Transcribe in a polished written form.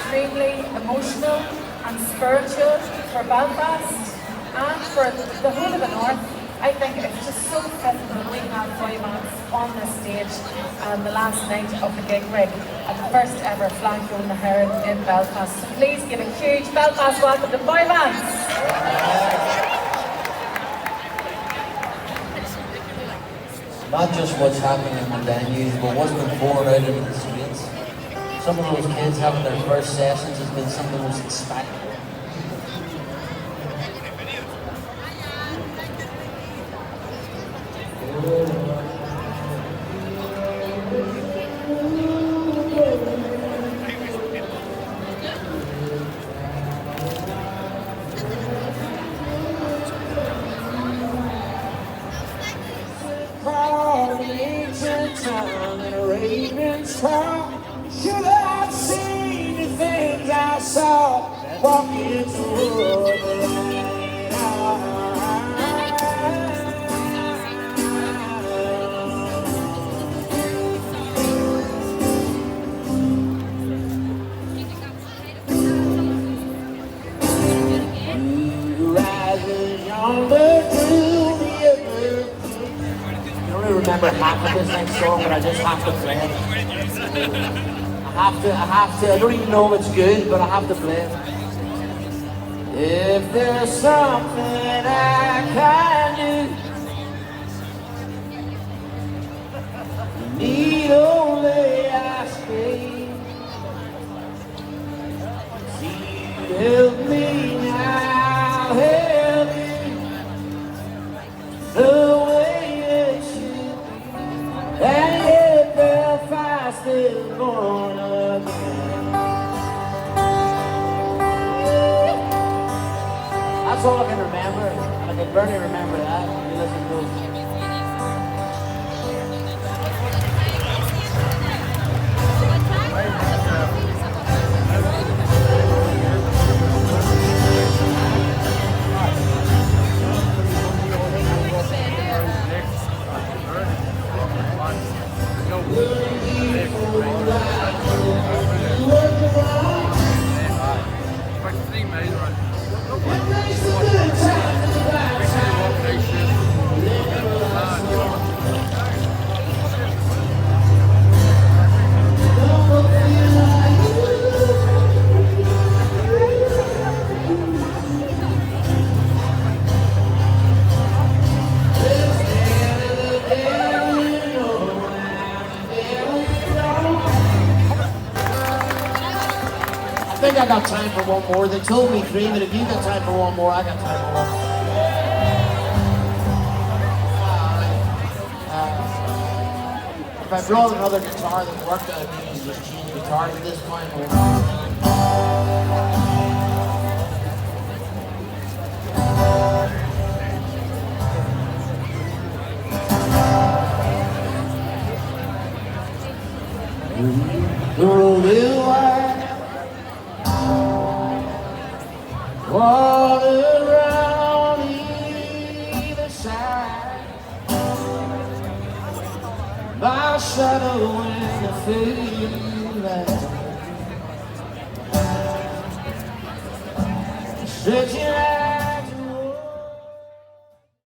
extremely emotional and spiritual for Belfast and for the whole of the North. I think it's just so fitting that we have Foy Vance on this stage on the last night of the gig rig at the first ever Fleadh Cheoil in hÉireann in Belfast. So please give a huge Belfast welcome to Foy Vance. Not just what's happening in the venues, but what's been pouring out into the streets. Some of those kids having their first sessions has been some of the most inspiring. Should have seen the things I saw walking toward the light. You rising yonder through the earth. I don't really remember half of this next song, but I just have to play it. I don't even know if it's good, but I have to play it. If there's something I can do, you need only ask me. See, help me now, help me the way it should be. And if Belfast is born again. That's all I can remember, and I can barely remember that when you listen to those. I think I got time for one more. They told me 3, but if you got time for one more, I got time for one more. If I brought another guitar that worked, I'd maybe just change guitars at this point. All around either side, my shadow in the fading light, stretching out.